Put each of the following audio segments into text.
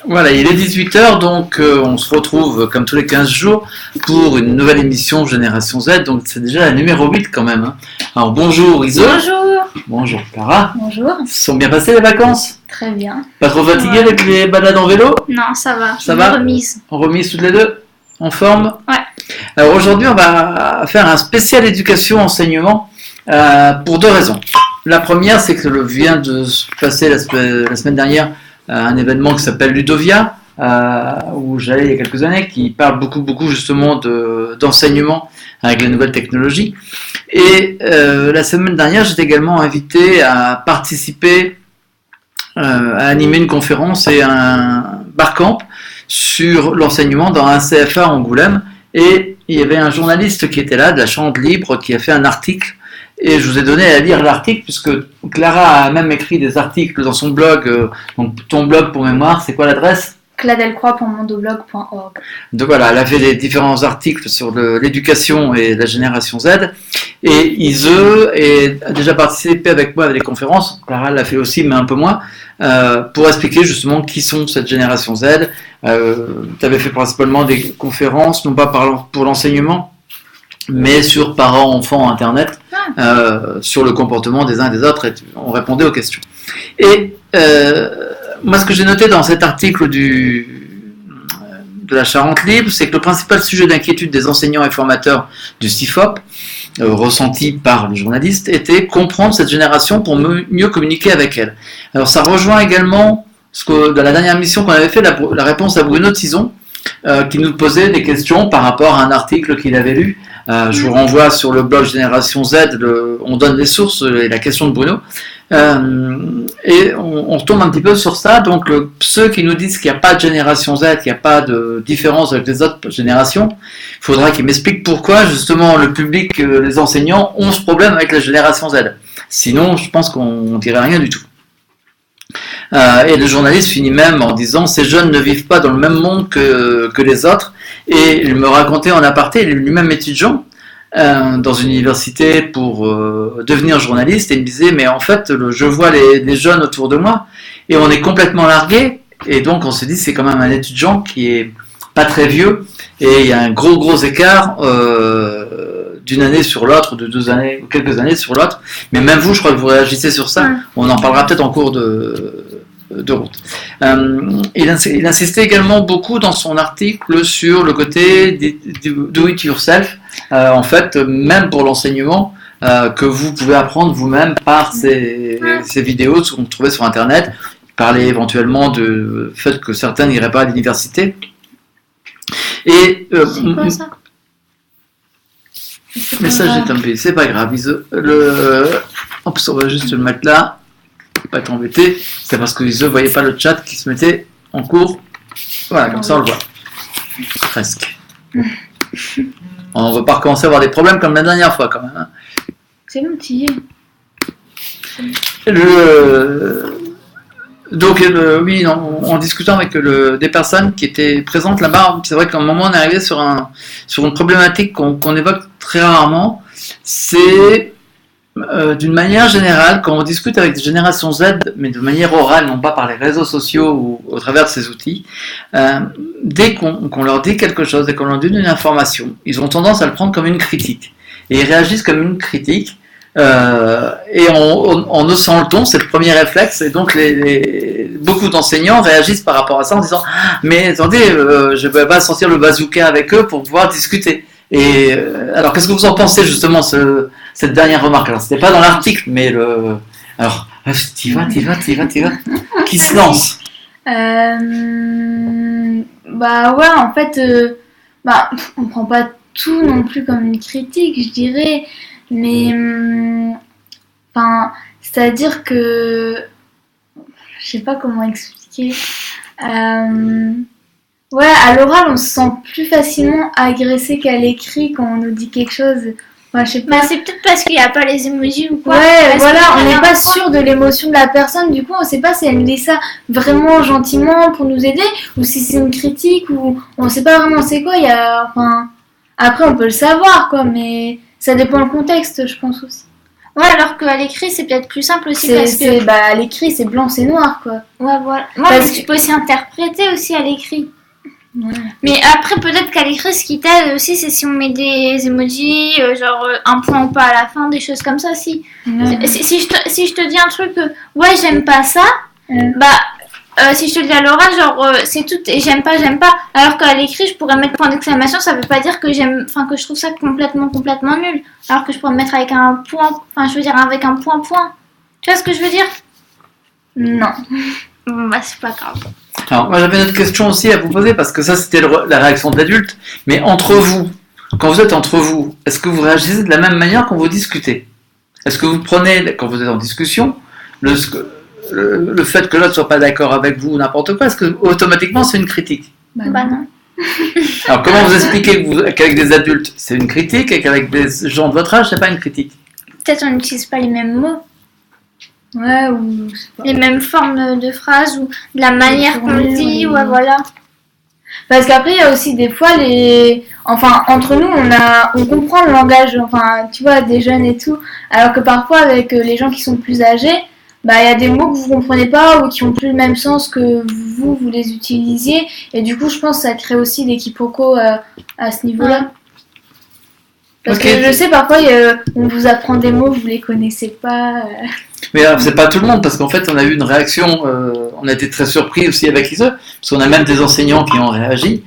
Voilà, il est 18h, donc on se retrouve comme tous les 15 jours pour une nouvelle émission Génération Z, donc c'est déjà la numéro 8 quand même. Hein. Alors bonjour Iso. Bonjour. Bonjour Clara. Bonjour. Se sont bien passées les vacances? Très bien. Pas trop fatigué avec les balades en vélo? Non, ça va. Ça va? Remise. En remise toutes les deux? En forme? Ouais. Alors aujourd'hui on va faire un spécial éducation enseignement pour deux raisons. La première, c'est que vient de se passer la semaine dernière un événement qui s'appelle Ludovia, où j'allais il y a quelques années, qui parle beaucoup justement d'enseignement avec les nouvelles technologies. Et la semaine dernière, j'étais également invité à participer, à animer une conférence et un barcamp sur l'enseignement dans un CFA Angoulême. Et il y avait un journaliste qui était là, de la Chambre Libre, qui a fait un article. Et je vous ai donné à lire l'article, puisque Clara a même écrit des articles dans son blog. Donc ton blog pour mémoire, c'est quoi l'adresse? cladelcroix.mondoblog.org. Donc voilà, elle a fait des différents articles sur l'éducation et la génération Z. Et Ise a déjà participé avec moi à des conférences, Clara l'a fait aussi, mais un peu moins, pour expliquer justement qui sont cette génération Z. Tu avais fait principalement des conférences, non pas pour l'enseignement, mais sur parents-enfants Internet, sur le comportement des uns et des autres, et on répondait aux questions. Et moi, ce que j'ai noté dans cet article de la Charente Libre, c'est que le principal sujet d'inquiétude des enseignants et formateurs du CIFOP, ressenti par le journaliste, était comprendre cette génération pour mieux communiquer avec elle. Alors ça rejoint également dans la dernière mission qu'on avait fait, la réponse à Bruno Tison, qui nous posait des questions par rapport à un article qu'il avait lu. Je vous renvoie sur le blog Génération Z, on donne les sources et la question de Bruno. Et on retombe un petit peu sur ça. Donc ceux qui nous disent qu'il n'y a pas de génération Z, qu'il n'y a pas de différence avec les autres générations, il faudra qu'ils m'expliquent pourquoi justement le public, les enseignants ont ce problème avec la génération Z. Sinon, je pense qu'on dirait rien du tout. Et le journaliste finit même en disant « Ces jeunes ne vivent pas dans le même monde que les autres ». Et il me racontait en aparté, il est lui-même étudiant dans une université pour devenir journaliste, et il me disait « Mais en fait, je vois les jeunes autour de moi, et on est complètement largués. » Et donc on se dit « C'est quand même un étudiant qui est pas très vieux, et il y a un gros écart d'une année sur l'autre, de 2 années, ou quelques années sur l'autre. Mais même vous, je crois que vous réagissez sur ça. On en parlera peut-être en cours de route. Il insistait également beaucoup dans son article sur le côté do it yourself, en fait, même pour l'enseignement, que vous pouvez apprendre vous-même par ces vidéos qu'on trouvait sur Internet. Il parlait éventuellement du fait que certains n'iraient pas à l'université. Et c'est quoi ça? Le message est tombé, c'est pas grave. On va juste le mettre là. Pas être embêté, c'est parce que ils ne voyaient pas le chat qui se mettait en cours. Voilà, comme ça on le voit. Presque. On ne va pas recommencer à avoir des problèmes comme la dernière fois quand même. Hein. C'est l'outil. Donc, oui, en discutant avec des personnes qui étaient présentes là-bas, c'est vrai qu'à un moment on est arrivé sur une problématique qu'on évoque très rarement. C'est d'une manière générale, quand on discute avec des générations Z, mais de manière orale, non pas par les réseaux sociaux ou au travers de ces outils, dès qu'on leur dit quelque chose, dès qu'on leur donne une information, ils ont tendance à le prendre comme une critique. Et ils réagissent comme une critique, et en haussant le ton, c'est le premier réflexe, et donc beaucoup d'enseignants réagissent par rapport à ça en disant « Mais attendez, je ne vais pas sortir le bazooka avec eux pour pouvoir discuter ». Et alors, qu'est-ce que vous en pensez justement cette dernière remarque? Alors, c'était pas dans l'article, mais alors, t'y vas. Qui se lance? Bah ouais, en fait, on prend pas tout non plus comme une critique, je dirais, mais c'est-à-dire que je sais pas comment expliquer. Ouais, à l'oral, on se sent plus facilement agressé qu'à l'écrit quand on nous dit quelque chose. Enfin, je sais pas. C'est peut-être parce qu'il n'y a pas les émojis ou quoi. Ouais, voilà, on n'est pas sûr de l'émotion de la personne. Du coup, on sait pas si elle dit ça vraiment gentiment pour nous aider ou si c'est une critique ou on sait pas vraiment c'est quoi. Après, on peut le savoir, quoi, mais ça dépend le contexte, je pense aussi. Ouais, alors qu'à l'écrit, c'est peut-être plus simple aussi parce que... à l'écrit, c'est blanc, c'est noir, quoi. Ouais, voilà. Moi, mais tu peux aussi interpréter aussi à l'écrit. Ouais. Mais après, peut-être qu'à l'écrit, ce qui t'aide aussi, c'est si on met des emojis, genre un point ou pas à la fin, des choses comme ça. Si je te dis un truc, ouais, j'aime pas ça, si je te le dis à l'oral, genre c'est tout, et j'aime pas. Alors qu'à l'écrit, je pourrais mettre point d'exclamation, ça veut pas dire que que je trouve ça complètement nul. Alors que je pourrais me mettre avec un point, je veux dire avec un point. Tu vois ce que je veux dire? Non. Bon, bah, c'est pas grave. Alors, moi j'avais une autre question aussi à vous poser, parce que ça c'était la réaction de l'adulte, mais entre vous, quand vous êtes entre vous, est-ce que vous réagissez de la même manière quand vous discutez? Est-ce que vous prenez, quand vous êtes en discussion, le fait que l'autre soit pas d'accord avec vous ou n'importe quoi, est-ce que automatiquement c'est une critique? Bah non. Alors comment vous expliquez qu'avec des adultes c'est une critique et qu'avec des gens de votre âge c'est pas une critique? Peut-être on n'utilise pas les mêmes mots. Ouais, ou je sais pas. Les mêmes formes de phrases ou de la manière qu'on le dit, ouais, voilà. Parce qu'après, il y a aussi des fois entre nous, on comprend le langage, tu vois, des jeunes et tout. Alors que parfois, avec les gens qui sont plus âgés, il y a des mots que vous comprenez pas ou qui ont plus le même sens que vous les utilisiez. Et du coup, je pense que ça crée aussi des quiproquos à ce niveau-là. Ouais. Parce que je sais, parfois, on vous apprend des mots, vous les connaissez pas. Mais alors, c'est pas tout le monde, parce qu'en fait, on a eu une réaction, on a été très surpris aussi avec Ise, parce qu'on a même des enseignants qui ont réagi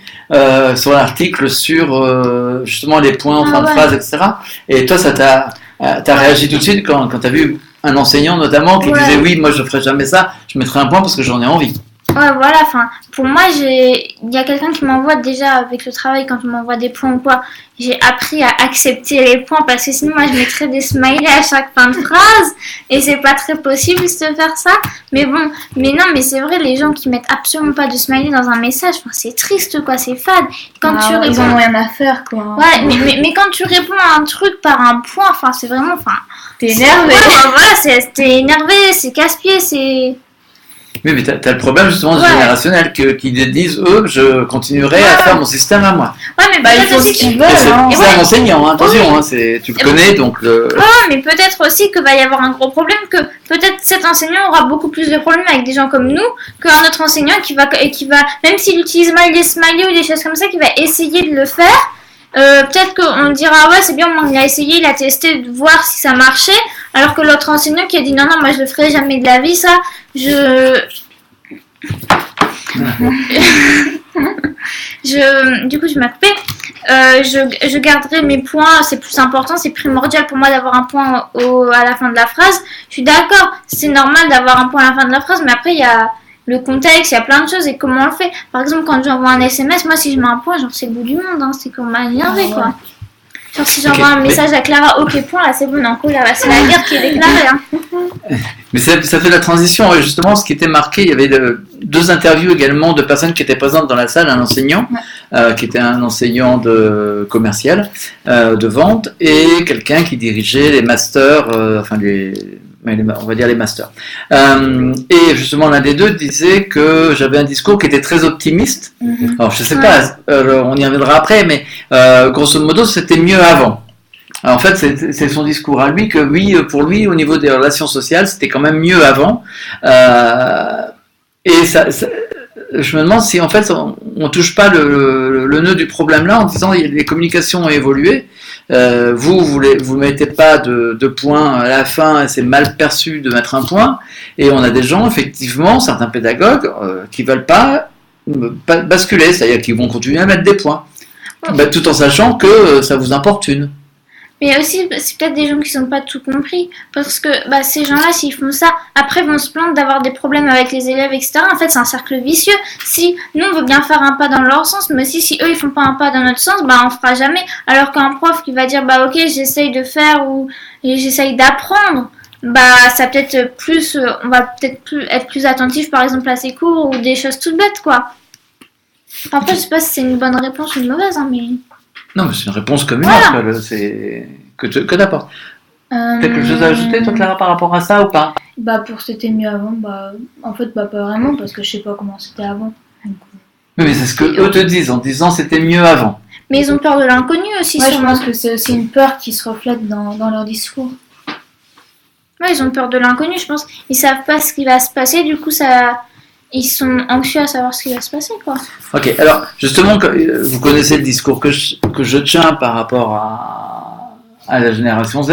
sur l'article sur justement les points en fin de phrase, etc. Et toi, ça t'as réagi tout de suite quand t'as vu un enseignant notamment qui disait oui, moi je ferai jamais ça, je mettrai un point parce que j'en ai envie. Ouais, voilà, pour moi, il y a quelqu'un qui m'envoie déjà avec le travail, quand on m'envoie des points ou quoi, j'ai appris à accepter les points parce que sinon, moi, je mettrais des smileys à chaque fin de phrase et c'est pas très possible de faire ça. Mais bon, mais c'est vrai, les gens qui mettent absolument pas de smiley dans un message, c'est triste, quoi, c'est fade. Quand tu réponds... Ils en ont rien à faire, quoi. Ouais, mais quand tu réponds à un truc par un point, c'est vraiment, t'es énervé. Voilà, t'es énervé, c'est casse-pied, c'est... Oui, mais t'as le problème justement du générationnel qui disent eux, je continuerai à faire mon système à moi. Ouais, mais ils font ce qu'ils veulent. C'est un enseignant, hein, attention, tu le connais donc. mais peut-être aussi qu'il va y avoir un gros problème, que peut-être cet enseignant aura beaucoup plus de problèmes avec des gens comme nous qu'un autre enseignant qui va, même s'il utilise mal les smileys ou des choses comme ça, qui va essayer de le faire. Peut-être qu'on dira ouais c'est bien, il a essayé, il a testé de voir si ça marchait, alors que l'autre enseignant qui a dit non moi je le ferai jamais de la vie ça, du coup je m'ai coupé. Je garderai mes points, c'est plus important, c'est primordial pour moi d'avoir un point à la fin de la phrase. Je suis d'accord, c'est normal d'avoir un point à la fin de la phrase, mais après il y a le contexte, il y a plein de choses et comment on le fait. Par exemple, quand j'envoie un SMS, moi si je mets un point, c'est le bout du monde, c'est qu'on m'a énervé, quoi. Genre si j'envoie un message à Clara, ok point, là c'est bon, c'est la guerre qui est déclarée. Mais ça fait la transition, justement, ce qui était marqué, il y avait deux interviews également de personnes qui étaient présentes dans la salle, un enseignant, qui était un enseignant de commercial, de vente, et quelqu'un qui dirigeait les masters, on va dire les masters. Et justement, l'un des deux disait que j'avais un discours qui était très optimiste. Alors, je sais pas, on y reviendra après, mais grosso modo, c'était mieux avant. Alors, en fait, c'est son discours à lui, que oui, pour lui, au niveau des relations sociales, c'était quand même mieux avant. Et je me demande si, en fait, on touche pas le nœud du problème là, en disant que les communications ont évolué. Vous mettez pas de point à la fin, c'est mal perçu de mettre un point, et on a des gens, effectivement, certains pédagogues, qui veulent pas basculer, c'est-à-dire qu'ils vont continuer à mettre des points, tout en sachant que ça vous importune. Mais aussi, c'est peut-être des gens qui n'ont pas tout compris. Parce que ces gens-là, s'ils font ça, après vont se plaindre d'avoir des problèmes avec les élèves, etc. En fait, c'est un cercle vicieux. Si nous, on veut bien faire un pas dans leur sens, mais si eux, ils font pas un pas dans notre sens, on fera jamais. Alors qu'un prof qui va dire, ok, j'essaye de faire ou j'essaye d'apprendre, ça peut-être plus, on va peut-être être plus attentif, par exemple, à ses cours ou des choses toutes bêtes, quoi. Après, je sais pas si c'est une bonne réponse ou une mauvaise, mais... Non, mais c'est une réponse commune, que t'apportes. T'as quelque chose à ajouter, toi, Clara, par rapport à ça ou pas? Pour c'était mieux avant, en fait, pas vraiment, parce que je sais pas comment c'était avant. Oui, mais c'est ce que eux te disent, en disant c'était mieux avant. Mais ils ont peur de l'inconnu aussi, je pense que c'est aussi une peur qui se reflète dans leur discours. Ouais, ils ont peur de l'inconnu, je pense. Ils savent pas ce qui va se passer, du coup, ils sont anxieux à savoir ce qui va se passer, quoi. Ok, alors justement, vous connaissez le discours que je tiens par rapport à la génération Z,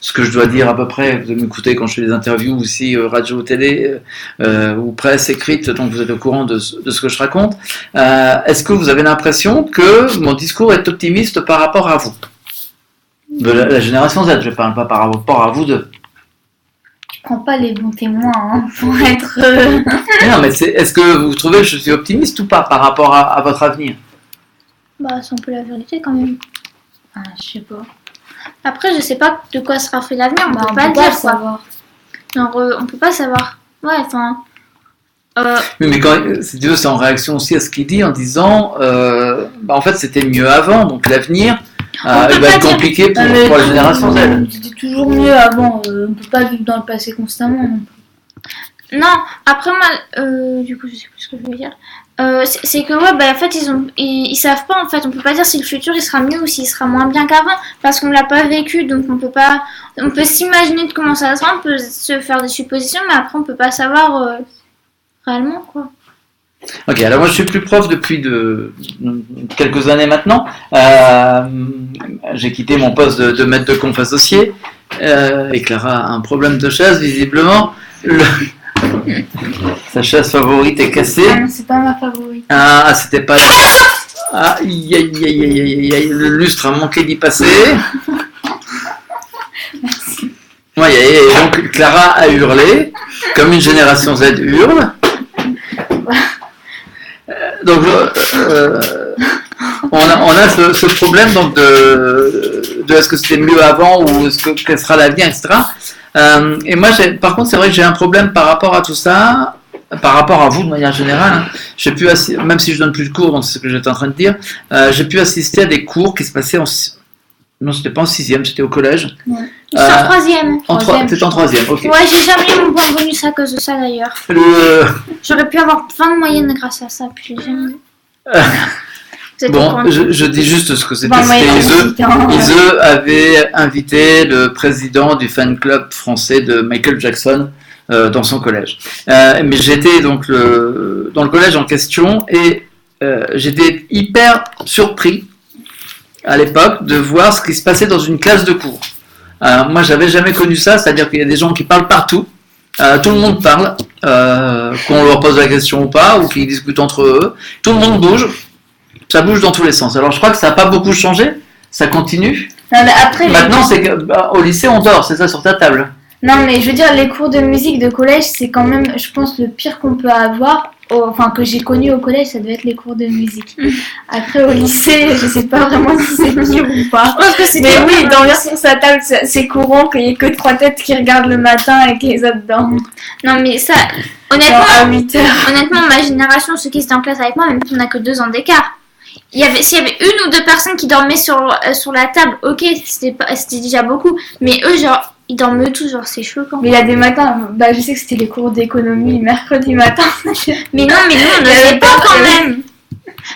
ce que je dois dire à peu près, vous m'écoutez quand je fais des interviews aussi, radio, télé, ou presse écrite, donc vous êtes au courant de ce que je raconte. Est-ce que vous avez l'impression que mon discours est optimiste par rapport à vous? De la génération Z, je ne parle pas par rapport à vous deux. Je prends pas les bons témoins pour être... Non, mais est-ce que vous trouvez que je suis optimiste ou pas par rapport à votre avenir? Bah, c'est un peu la vérité quand même. Ah, je sais pas. Après, je sais pas de quoi sera fait l'avenir, on peut pas peut dire, pas quoi. savoir. Genre, on peut pas savoir. Ouais, enfin... Oui, mais quand, si tu veux, c'est en réaction aussi à ce qu'il dit en disant en fait c'était mieux avant, donc l'avenir il va être compliqué pour la génération Z. C'était toujours mieux avant, on peut pas vivre dans le passé constamment. Non plus. Non, après moi, du coup, je sais plus ce que je veux dire. C'est que ouais, bah en fait ils savent pas en fait, on peut pas dire si le futur il sera mieux ou s'il sera moins bien qu'avant parce qu'on l'a pas vécu, donc on peut s'imaginer de comment ça sera, on peut se faire des suppositions, mais après on peut pas savoir réellement quoi. Ok, alors moi je suis plus prof depuis quelques années maintenant. J'ai quitté mon poste de maître de conf associé et Clara a un problème de chaise visiblement. Sa chaise favorite est cassée. Ah non, c'est pas ma favorite. Ah, c'était pas... Aïe, aïe, aïe, aïe, aïe, le lustre a manqué d'y passer. Merci. Ouais, et donc Clara a hurlé, comme une génération Z hurle. Donc on a ce problème donc de est-ce que c'était mieux avant ou est-ce que quel sera l'avenir, etc. Et moi, par contre, c'est vrai que j'ai un problème par rapport à tout ça, par rapport à vous de manière générale. Hein. J'ai pu même si je donne plus de cours, donc c'est ce que j'étais en train de dire, j'ai pu assister à des cours qui se passaient non, c'était pas en 6e, c'était au collège. Ouais. Je suis en 3e. T'étais en 3e, ok. Ouais, j'ai jamais eu mon point bonus à cause de ça d'ailleurs. J'aurais pu avoir 20 de moyenne grâce à ça, puis j'ai jamais eu. Bon, je dis juste ce que c'était. Ils avaient invité le président du fan club français de Michael Jackson dans son collège. Mais j'étais donc dans le collège en question et j'étais hyper surpris à l'époque de voir ce qui se passait dans une classe de cours. Moi, j'avais jamais connu ça, c'est-à-dire qu'il y a des gens qui parlent partout. Tout le monde parle, qu'on leur pose la question ou pas, ou qu'ils discutent entre eux. Tout le monde bouge. Ça bouge dans tous les sens. Alors je crois que ça n'a pas beaucoup changé, ça continue. Non, mais après, maintenant, c'est qu'au lycée, on dort, c'est ça sur ta table. Non, mais je veux dire, les cours de musique de collège, c'est quand même, je pense, le pire qu'on peut avoir. Enfin, que j'ai connu au collège, ça devait être les cours de musique. Après, au lycée, je sais pas vraiment si c'est pire ou pas. Mais oui, dormir sur sa table, c'est courant qu'il y ait que 3 têtes qui regardent le matin et que les autres dorment. Non, mais ça, honnêtement, à 8 heures. Honnêtement, ma génération, ceux qui étaient en classe avec moi, même si on n'a que 2 ans d'écart. S'il y avait une ou deux personnes qui dormaient sur la table, ok, c'était déjà beaucoup. Mais eux, genre, ils dorment tous, genre, c'est choquant. Mais il y a des matins, je sais que c'était les cours d'économie mercredi matin. Mais non, nous, on ne le sait pas quand même.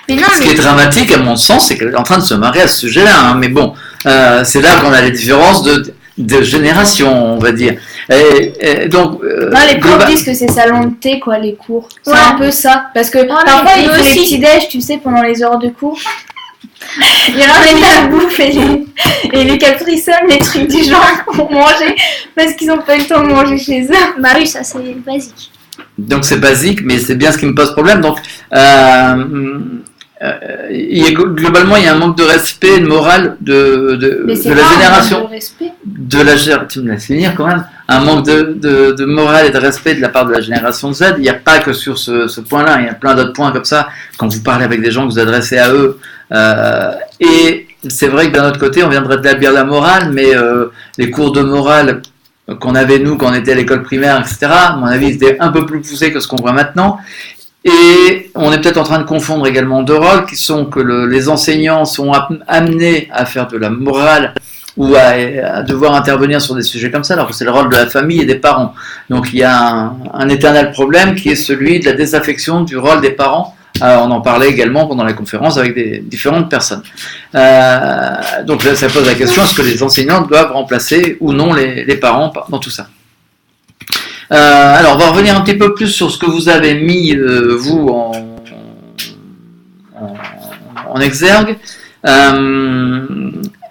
Mais non, ce qui est dramatique, à mon sens, c'est qu'elle est en train de se marier à ce sujet-là. Hein. Mais bon, c'est là qu'on a les différences de génération, on va dire. Et donc, les profs disent que c'est salon de thé, quoi, les cours. C'est un peu ça. Parce que parfois, ils font les petits déj, tu sais, pendant les heures de cours. Ils ramènent la bouffe et les capricums, les trucs du genre pour manger, parce qu'ils n'ont pas eu le temps de manger chez eux. Bah oui, ça c'est basique. Donc c'est basique, mais c'est bien ce qui me pose problème. Donc, globalement, il y a un manque de respect, de morale de la génération. Tu me laisses finir quand même. Un manque de morale et de respect de la part de la génération Z. Il n'y a pas que sur ce point-là, il y a plein d'autres points comme ça. Quand vous parlez avec des gens que vous adressez à eux, et c'est vrai que d'un autre côté, on viendrait d'établir la morale, mais les cours de morale qu'on avait nous quand on était à l'école primaire, etc., à mon avis, c'était un peu plus poussé que ce qu'on voit maintenant. Et on est peut-être en train de confondre également deux rôles qui sont que les enseignants sont amenés à faire de la morale ou à devoir intervenir sur des sujets comme ça, alors que c'est le rôle de la famille et des parents. Donc il y a un éternel problème qui est celui de la désaffection du rôle des parents On en parlait également pendant la conférence avec des différentes personnes. Donc là, ça pose la question, est-ce que les enseignants doivent remplacer ou non les parents dans tout ça? Alors, on va revenir un petit peu plus sur ce que vous avez mis, vous, en exergue.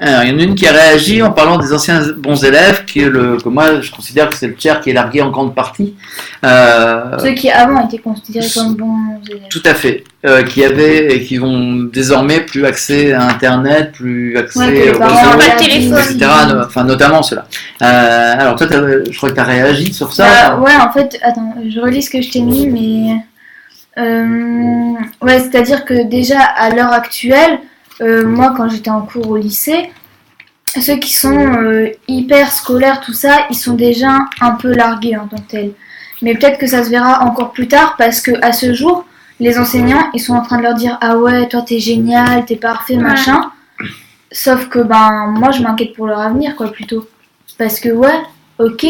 Alors, il y en a une qui a réagi en parlant des anciens bons élèves, que moi je considère que c'est le tiers qui est largué en grande partie. Ceux qui avant étaient considérés comme bons élèves. Tout à fait. Qui avaient et qui ont désormais plus accès à Internet, plus accès aux parents, réseaux, téléphone, etc. Enfin, notamment ceux-là. Alors toi, je crois que tu as réagi sur ça. Ouais, en fait, attends, je relis ce que je t'ai mis, mais... ouais, c'est-à-dire que déjà, à l'heure actuelle, moi, quand j'étais en cours au lycée, ceux qui sont hyper scolaires, tout ça, ils sont déjà un peu largués en tant que tels. Mais peut-être que ça se verra encore plus tard, parce que à ce jour, les enseignants, ils sont en train de leur dire « Ah ouais, toi t'es génial, t'es parfait, machin ». Sauf que moi je m'inquiète pour leur avenir, quoi, plutôt. Parce que ouais, ok,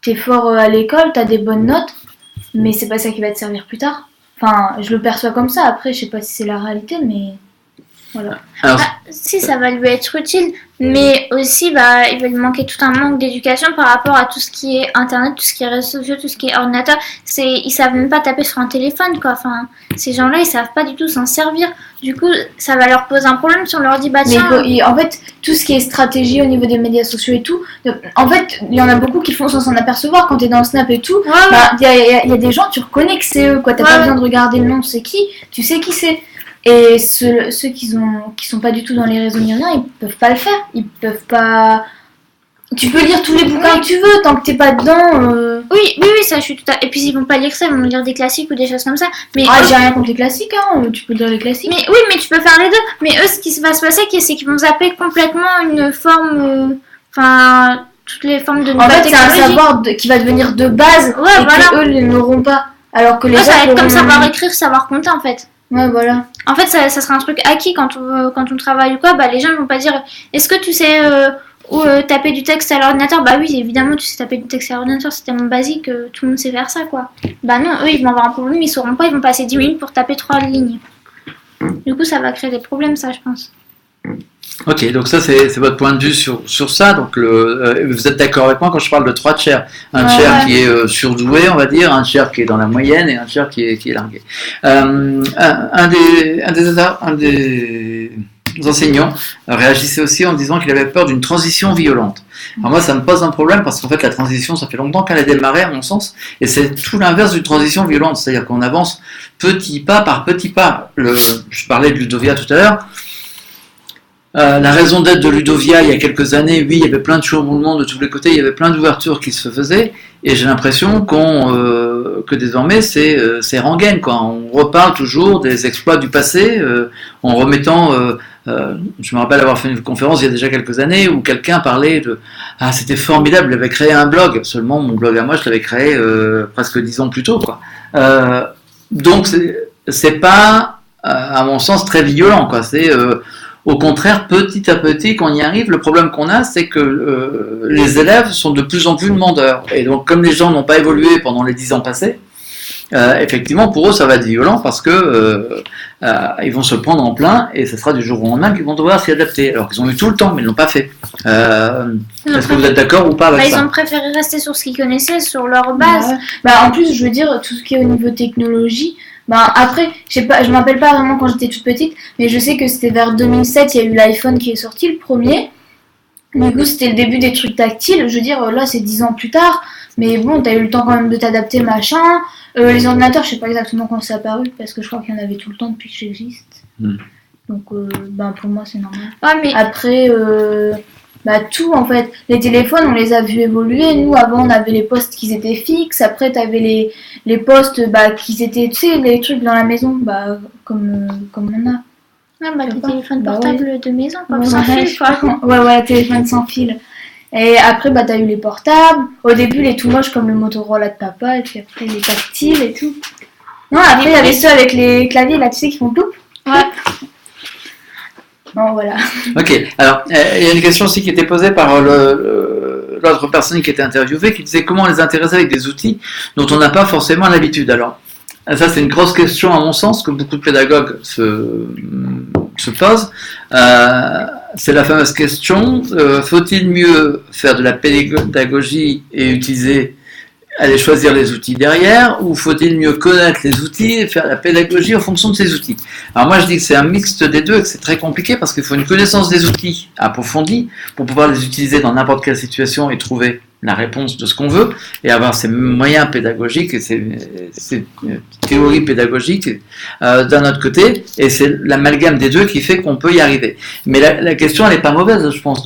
t'es fort à l'école, t'as des bonnes notes, mais c'est pas ça qui va te servir plus tard. Enfin, je le perçois comme ça, après je sais pas si c'est la réalité, mais... Voilà. Alors, Si, ça va lui être utile, mais aussi il va lui manquer tout un manque d'éducation par rapport à tout ce qui est internet, tout ce qui est réseaux sociaux, tout ce qui est ordinateur. Ils savent même pas taper sur un téléphone, quoi. Enfin, ces gens-là, ils savent pas du tout s'en servir. Du coup, ça va leur poser un problème si on leur dit bah tiens. Mais en fait, tout ce qui est stratégie au niveau des médias sociaux et tout, en fait, il y en a beaucoup qui font sans s'en apercevoir quand t'es dans Snap et tout. Il y a des gens, tu reconnais que c'est eux, quoi. T'as pas besoin de regarder le nom, c'est qui, tu sais qui c'est. Et ceux qui sont pas du tout dans les réseaux ni rien, ils peuvent pas le faire. Ils peuvent pas. Tu peux lire tous les bouquins que tu veux, tant que t'es pas dedans. Oui, ça je suis tout à... Et puis ils vont pas lire ça, ils vont lire des classiques ou des choses comme ça. Mais j'ai rien contre les classiques, hein. Tu peux lire les classiques. Mais oui, mais tu peux faire les deux. Mais eux, ce qui va se passer, c'est qu'ils vont zapper complètement une forme. Enfin, toutes les formes de. En fait, c'est un savoir qui va devenir de base. Et voilà. Que eux ne l'auront pas. Alors que les ça va être comme savoir écrire, savoir compter en fait. Ouais, voilà. En fait, ça sera un truc acquis quand on travaille ou quoi. Bah, les gens vont pas dire est-ce que tu sais taper du texte à l'ordinateur? Bah oui, évidemment, tu sais taper du texte à l'ordinateur, c'est tellement basique que tout le monde sait faire ça, quoi. Bah non, eux, ils vont avoir un problème, ils sauront pas, ils vont passer 10 minutes pour taper 3 lignes. Du coup, ça va créer des problèmes, ça, je pense. Ok, donc ça c'est votre point de vue sur ça. Donc vous êtes d'accord avec moi quand je parle de 3 tiers. Un tiers qui est surdoué, on va dire, un tiers qui est dans la moyenne et un tiers qui est largué. Un des enseignants réagissait aussi en disant qu'il avait peur d'une transition violente. Alors moi ça me pose un problème parce qu'en fait la transition ça fait longtemps qu'elle a démarré à mon sens et c'est tout l'inverse d'une transition violente, c'est-à-dire qu'on avance petit pas par petit pas. Je parlais de Ludovia tout à l'heure. La raison d'être de Ludovia il y a quelques années, oui, il y avait plein de chamboulements de tous les côtés, il y avait plein d'ouvertures qui se faisaient, et j'ai l'impression que désormais c'est rengaine, quoi. On reparle toujours des exploits du passé, en remettant. Je me rappelle avoir fait une conférence il y a déjà quelques années où quelqu'un parlait de c'était formidable, il avait créé un blog. Seulement mon blog à moi, je l'avais créé presque 10 ans plus tôt, quoi. Donc c'est pas, à mon sens, très violent, quoi. C'est au contraire, petit à petit, quand on y arrive, le problème qu'on a, c'est que les élèves sont de plus en plus demandeurs. Et donc, comme les gens n'ont pas évolué pendant les 10 ans passés, effectivement, pour eux, ça va être violent parce que ils vont se prendre en plein et ce sera du jour au lendemain qu'ils vont devoir s'y adapter. Alors qu'ils ont eu tout le temps, mais ils ne l'ont pas fait. Est-ce que vous êtes d'accord ou pas avec ça? Ils ont préféré rester sur ce qu'ils connaissaient, sur leur base. En plus, je veux dire, tout ce qui est au niveau technologie, après, je me rappelle pas vraiment quand j'étais toute petite, mais je sais que c'était vers 2007, il y a eu l'iPhone qui est sorti, le premier. Du coup, c'était le début des trucs tactiles. Je veux dire, là, c'est 10 ans plus tard, mais bon, t'as eu le temps quand même de t'adapter, machin. Les ordinateurs, je sais pas exactement quand c'est apparu, parce que je crois qu'il y en avait tout le temps depuis que j'existe. Donc, pour moi, c'est normal. Mais... Après, tout en fait. Les téléphones, on les a vus évoluer. Nous, avant, on avait les postes qui étaient fixes. Après, t'avais les postes qui étaient, tu sais, les trucs dans la maison, comme on a. Les téléphones portables de maison, quoi, sans fil, quoi. Ouais, téléphone sans fil. Et après, t'as eu les portables. Au début, les tout moches comme le Motorola de papa. Et puis après, les tactiles et tout. Non, après, il y avait ceux avec les claviers, là, tu sais, qui font ploup. Ouais. Bon, voilà. Ok, alors, il y a une question aussi qui était posée par l'autre personne qui était interviewée, qui disait comment les intéresser avec des outils dont on n'a pas forcément l'habitude. Alors, Ça, c'est une grosse question, à mon sens, que beaucoup de pédagogues se posent. C'est la fameuse question, faut-il mieux faire de la pédagogie et aller choisir les outils derrière, ou faut-il mieux connaître les outils et faire la pédagogie en fonction de ces outils? Alors moi, je dis que c'est un mixte des deux et que c'est très compliqué parce qu'il faut une connaissance des outils approfondie pour pouvoir les utiliser dans n'importe quelle situation et trouver la réponse de ce qu'on veut, et avoir ces moyens pédagogiques et ces théories pédagogiques d'un autre côté, et c'est l'amalgame des deux qui fait qu'on peut y arriver. Mais la question, elle n'est pas mauvaise, je pense.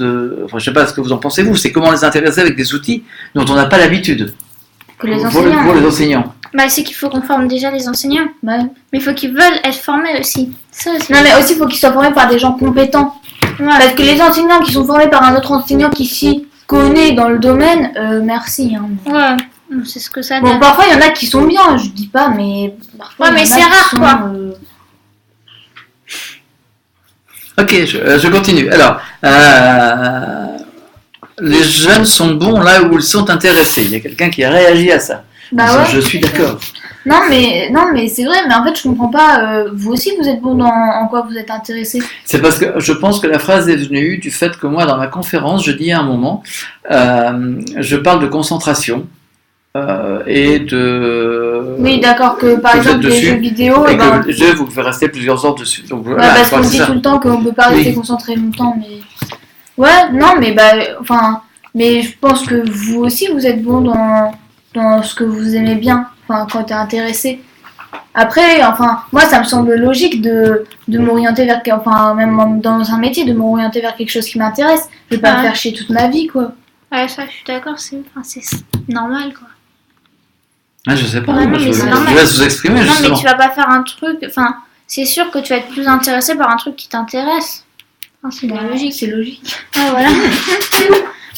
Enfin, je sais pas ce que vous en pensez, vous, c'est comment les intéresser avec des outils dont on n'a pas l'habitude Que les pour enseignants. les enseignants. Bah, c'est qu'il faut qu'on forme déjà les enseignants. Ouais. Mais il faut qu'ils veulent être formés aussi. Ça aussi. Non, mais aussi, il faut qu'ils soient formés par des gens compétents. Parce que les enseignants qui sont formés par un autre enseignant qui s'y connaît dans le domaine, merci. Hein. Ouais, c'est ce que ça Bon, donne. parfois, il y en a qui sont bien, je dis pas, mais parfois, Ouais, mais il y en a c'est qui rare, sont, quoi. Ok, je continue. Alors, les jeunes sont bons là où ils sont intéressés. Il y a quelqu'un qui a réagi à ça. Bah ouais. Je suis d'accord. Non, mais c'est vrai, mais en fait, je comprends pas. Vous aussi, vous êtes bon en quoi vous êtes intéressé? C'est parce que je pense que la phrase est venue du fait que moi, dans ma conférence, je dis à un moment, je parle de concentration et de... Oui, d'accord, que par que vous êtes exemple, les dessus, jeux vidéo, et et ben, que vous pouvez rester plusieurs heures dessus. Donc, ouais, voilà, parce je crois qu'on que dit c'est ça. tout le temps qu'on peut pas rester Oui. concentré longtemps, mais... Ouais, non, mais enfin... Mais je pense que vous aussi, vous êtes bon dans ce que vous aimez bien, enfin, quand t'es intéressé. Après, enfin, moi, ça me semble logique de m'orienter vers... Enfin, même dans un métier, de m'orienter vers quelque chose qui m'intéresse. Je vais pas me faire chier toute ma vie, quoi. Ouais, ça, je suis d'accord, c'est normal, quoi. Ah, je sais pas, Ouais, moi, non, mais c'est je normal. laisse vous exprimer, Non, justement. mais tu vas pas faire un truc... Enfin, c'est sûr que tu vas être plus intéressé par un truc qui t'intéresse. Enfin, c'est bien logique. C'est logique. Ah, voilà.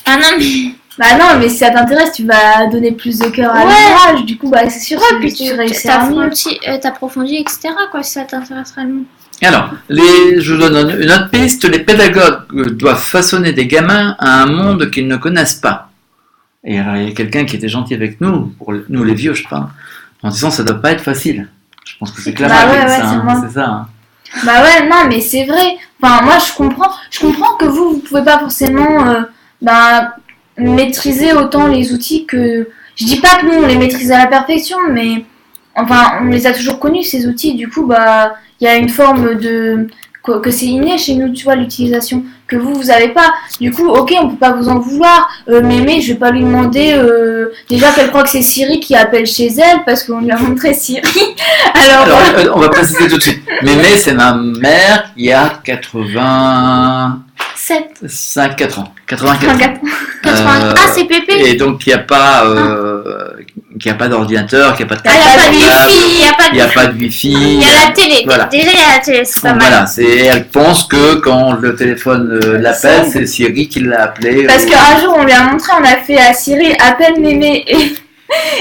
Ah non, mais... Bah non, mais si ça t'intéresse, tu vas donner plus de cœur à Ouais. l'ouvrage. Du coup, bah c'est sûr Ouais, que puis tu réussiras mieux. t'approfondis, etc., quoi, si ça t'intéresse réellement. Alors, je vous donne une autre piste. Les pédagogues doivent façonner des gamins à un monde qu'ils ne connaissent pas. Et alors, il y a quelqu'un qui était gentil avec nous, pour nous les vieux, je parle, en disant ça doit pas être facile. Je pense que c'est clair, Bah ouais, ça, c'est moi. c'est ça. Hein. Bah ouais, non, mais c'est vrai. Enfin, moi, je comprends que vous pouvez pas forcément maîtriser autant les outils que... Je dis pas que nous, on les maîtrise à la perfection, mais... Enfin, on les a toujours connus, ces outils. Du coup, bah, il y a une forme de... que c'est inné chez nous, tu vois, l'utilisation. Que vous avez pas. Du coup, ok, on peut pas vous en vouloir. Mémé, je vais pas lui demander... déjà qu'elle croit que c'est Siri qui appelle chez elle, parce qu'on lui a montré Siri. Alors, on va préciser tout de suite. Mémé, c'est ma mère qui a 85 ans. 84 ans. Ah, c'est Pépé. Et donc, qui a pas d'ordinateur, qui a pas de Ah, il n'y a pas de portable, wifi, il n'y a pas il n'y a pas de wifi. Il y a la télé. Voilà. Déjà, il y a la télé, c'est pas Donc mal. voilà, elle pense que quand le téléphone l'appelle, c'est Siri qui l'a appelé. Parce qu'un jour, on lui a montré, on a fait à Siri, appelle Mémé.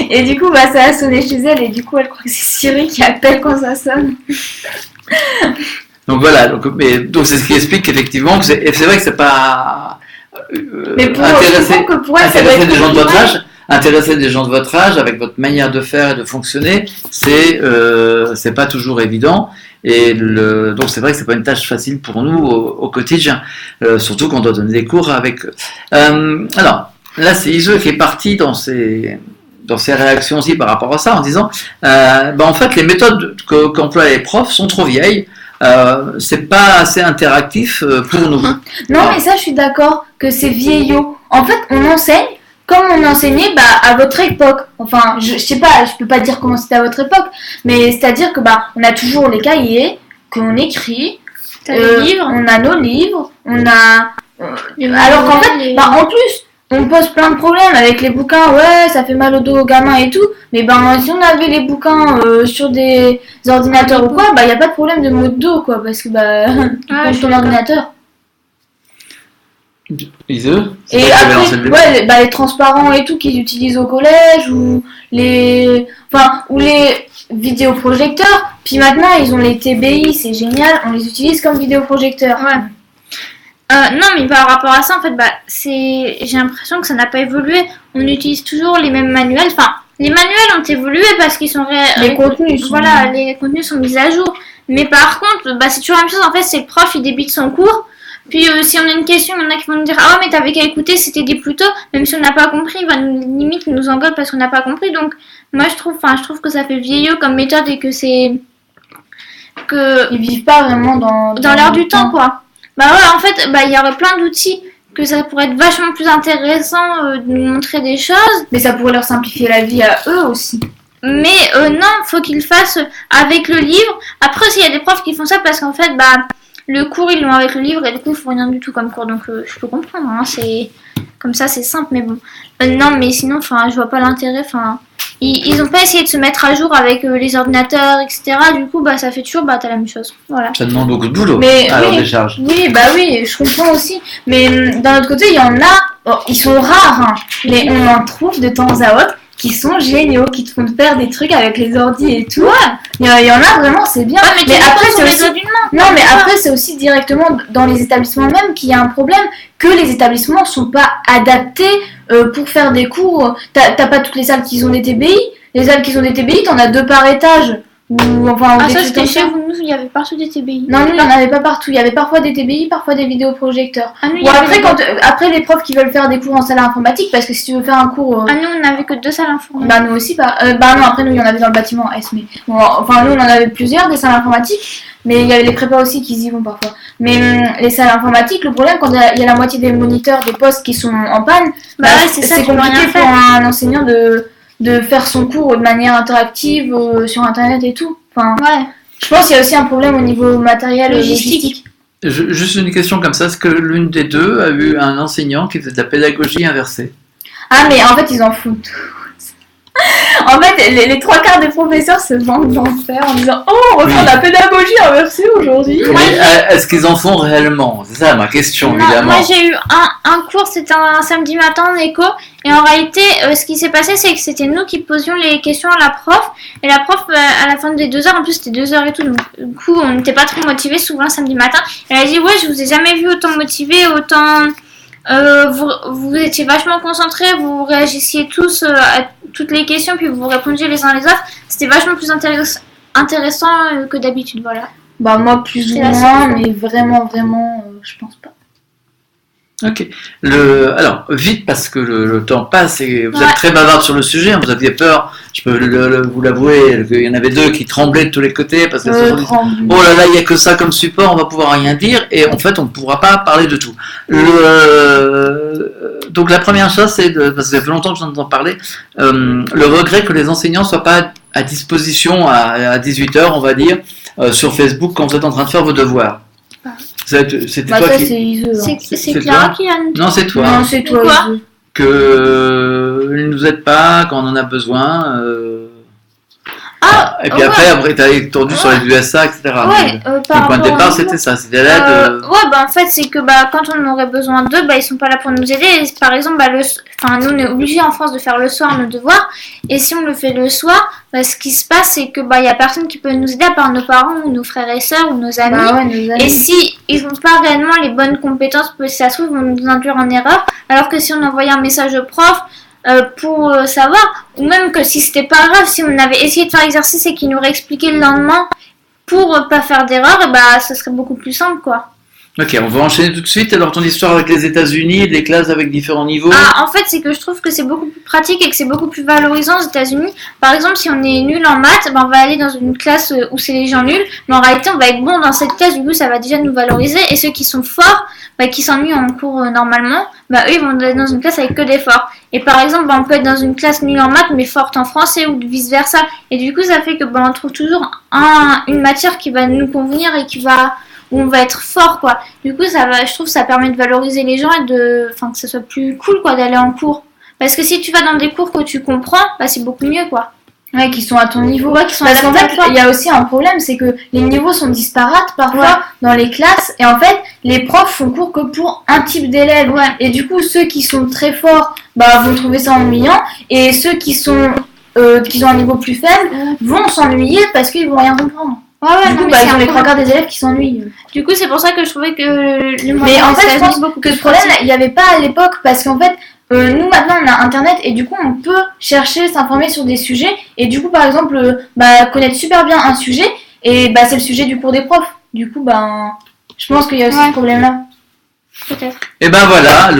Et du coup, bah, ça a sonné chez elle. Et du coup, elle croit que c'est Siri qui appelle quand ça sonne. Donc voilà, donc c'est ce qui explique qu'effectivement, et c'est vrai que c'est pas Mais pour intéresser que pour elle, ça doit être des gens de votre compliqué. âge. Intéresser des gens de votre âge avec votre manière de faire et de fonctionner, c'est pas toujours évident. Et donc c'est vrai que c'est pas une tâche facile pour nous au quotidien, surtout qu'on doit donner des cours avec eux. Alors là, c'est Ise qui est parti dans ses réactions aussi par rapport à ça, en disant en fait les méthodes qu'emploient les profs sont trop vieilles. C'est pas assez interactif pour nous. Non, mais ça, je suis d'accord que c'est vieillot. En fait, on enseigne comme on enseignait à votre époque. Enfin, je sais pas, je peux pas dire comment c'était à votre époque, mais c'est-à-dire que on a toujours les cahiers qu'on écrit, les livres. on a nos livres, on a alors qu'en fait, en plus, on pose plein de problèmes avec les bouquins. Ouais, ça fait mal au dos aux gamins et tout. Mais si on avait les bouquins sur des ordinateurs ou quoi, y a pas de problème de maux de dos, quoi, parce que pour ton ordinateur. Ise, Et après, les transparents et tout qu'ils utilisent au collège ou les vidéoprojecteurs. Puis maintenant, ils ont les TBI, c'est génial. On les utilise comme vidéoprojecteurs. Ouais. Non, mais par rapport à ça, en fait, j'ai l'impression que ça n'a pas évolué. On utilise toujours les mêmes manuels. Enfin, Les manuels ont évolué parce qu'ils sont Les contenus sont- voilà, les contenus sont mis à jour. Mais par contre, c'est toujours la même chose. En fait, c'est le prof, il débite son cours. Puis si on a une question, il y en a qui vont nous dire ah ouais, mais t'avais qu'à écouter, c'était dit plus tôt. Même si on n'a pas compris, il va limite nous engueule parce qu'on n'a pas compris. Donc moi je trouve que ça fait vieillot comme méthode et que c'est Ils vivent pas vraiment dans l'air du temps quoi. Bah ouais, en fait, il y aurait plein d'outils que ça pourrait être vachement plus intéressant de nous montrer des choses. Mais ça pourrait leur simplifier la vie à eux aussi. Mais non, faut qu'ils le fassent avec le livre. Après aussi, il y a des profs qui font ça parce qu'en fait, le cours, ils l'ont avec le livre et du coup, ils font rien du tout comme cours. Donc, je peux comprendre. Hein, c'est comme ça, c'est simple. Mais bon, non, mais sinon, je vois pas l'intérêt. Ils ont pas essayé de se mettre à jour avec les ordinateurs, etc. Du coup, ça fait toujours, t'as la même chose. Voilà. Ça demande beaucoup de boulot. Mais alors oui, des charges. oui, oui, je comprends aussi. Mais d'un autre côté, il y en a, ils sont rares, hein, mais on en trouve de temps à autre qui sont géniaux, qui te font faire des trucs avec les ordi et tout. Il y en a vraiment, c'est bien. Ouais, mais après, c'est aussi... Non, mais après, c'est aussi directement dans les établissements même qu'il y a un problème, que les établissements sont pas adaptés pour faire des cours. T'as pas toutes les salles qui ont des TBI. Les salles qui ont des TBI, t'en as 2 par étage. Ou des ça trucs c'était comme chez vous, nous, il y avait partout des TBI. Non, nous, il n'y en avait pas partout. Il y avait parfois des TBI, parfois des vidéoprojecteurs. Ah, nous, Ou après, les profs qui veulent faire des cours en salle informatique, parce que si tu veux faire un cours... Ah, nous, on n'avait que 2 salles informatiques. nous aussi, non, après, nous, il y en avait dans le bâtiment S, mais... Bon, nous, on en avait plusieurs, des salles informatiques, mais il y avait les prépas aussi qui y vont parfois. Mais les salles informatiques, le problème, quand il y a la moitié des moniteurs, des postes qui sont en panne, c'est compliqué pour un enseignant de faire son cours de manière interactive sur Internet et tout. Ouais. Je pense qu'il y a aussi un problème au niveau matériel logistique. Juste une question comme ça, est-ce que l'une des deux a eu un enseignant qui faisait de la pédagogie inversée? Ah, mais en fait, ils en foutent. En fait, les 3/4 des professeurs se vendent d'enfer en disant oh, on va faire de la pédagogie inversée aujourd'hui. Mais est-ce qu'ils en font réellement? C'est ça ma question, évidemment. Moi, j'ai eu un cours, c'était un samedi matin en éco. Et en réalité, ce qui s'est passé, c'est que c'était nous qui posions les questions à la prof. Et la prof, à la fin des 2 heures, en plus c'était 2 heures et tout, donc du coup, on n'était pas trop motivés, souvent samedi matin. Elle a dit ouais, je vous ai jamais vu autant motivé, autant... vous étiez vachement concentrés, vous réagissiez tous à toutes les questions, puis vous répondiez les uns les autres. C'était vachement plus intéressant que d'habitude, voilà. Moi, plus ou moins, mais vraiment, je pense pas. Ok. Alors, vite, parce que le temps passe et vous êtes très bavarde sur le sujet, vous aviez peur, je peux vous l'avouer, il y en avait 2 qui tremblaient de tous les côtés parce que oh là là, il n'y a que ça comme support, on va pouvoir rien dire et en fait on ne pourra pas parler de tout. Donc la première chose, c'est, parce que ça fait longtemps que j'en entends parler, le regret que les enseignants ne soient pas à disposition à 18h, on va dire, sur Facebook quand vous êtes en train de faire vos devoirs. C'était toi qui... C'est Clara qui a... Non, c'est toi. Non, c'est toi. Que ils nous aident pas quand on en a besoin. Et puis après t'as étendu sur les USA, etc. Le point de départ, c'était ça, c'était l'aide. En fait, c'est que quand on aurait besoin d'eux, ils sont pas là pour nous aider. Et, par exemple, nous, on est obligés en France de faire le soir nos devoirs. Et si on le fait le soir, ce qui se passe, c'est que y a personne qui peut nous aider à part nos parents ou nos frères et sœurs ou nos amis. Nos amis. Et si ils n'ont pas réellement les bonnes compétences, si ça se trouve, ils vont nous induire en erreur. Alors que si on envoyait un message au prof, pour savoir, ou même que si c'était pas grave, si on avait essayé de faire l'exercice et qu'il nous réexpliquait le lendemain pour pas faire d'erreur, ça serait beaucoup plus simple, quoi. Ok, on va enchaîner tout de suite. Alors ton histoire avec les États-Unis et des classes avec différents niveaux. En fait, c'est que je trouve que c'est beaucoup plus pratique et que c'est beaucoup plus valorisant aux États-Unis. Par exemple, si on est nul en maths, on va aller dans une classe où c'est les gens nuls, mais en réalité, on va être bon dans cette classe. Du coup, ça va déjà nous valoriser. Et ceux qui sont forts, qui s'ennuient en cours normalement, eux, ils vont être dans une classe avec que des forts. Et par exemple, on peut être dans une classe nulle en maths mais forte en français ou vice versa. Et du coup, ça fait que on trouve toujours une matière qui va nous convenir et où on va être fort, quoi. Du coup, je trouve que ça permet de valoriser les gens et que ce soit plus cool, quoi, d'aller en cours. Parce que si tu vas dans des cours que tu comprends, c'est beaucoup mieux, quoi. Ouais, qui sont à ton niveau. Parce qu'en fait, il y a aussi un problème, c'est que les niveaux sont disparates parfois dans les classes. Et en fait, les profs font cours que pour un type d'élèves. Et du coup, ceux qui sont très forts vont trouver ça ennuyant. Et ceux qui ont un niveau plus faible vont s'ennuyer parce qu'ils vont rien comprendre. Du coup, ils ont les 3/4 des élèves qui s'ennuient. Du coup, c'est pour ça que je trouvais que Mais en fait, je pense que ce problème, il n'y avait pas à l'époque parce qu'en fait, nous maintenant on a internet et du coup on peut chercher, s'informer sur des sujets et du coup par exemple connaître super bien un sujet et c'est le sujet du cours des profs. Du coup je pense qu'il y a aussi ce problème là. Peut-être. Et ben voilà,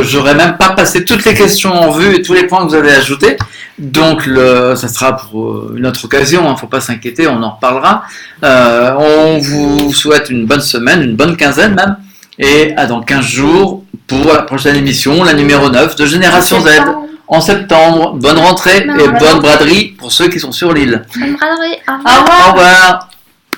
j'aurais même pas passé toutes les questions en vue et tous les points que vous avez ajoutés. Donc ça sera pour une autre occasion, hein, faut pas s'inquiéter, on en reparlera. On vous souhaite une bonne semaine, une bonne quinzaine même, et à dans 15 jours pour la prochaine émission, la numéro 9 de Génération Z en septembre. Bonne rentrée et bonne braderie pour ceux qui sont sur l'île. Bonne braderie. Au revoir. Au revoir.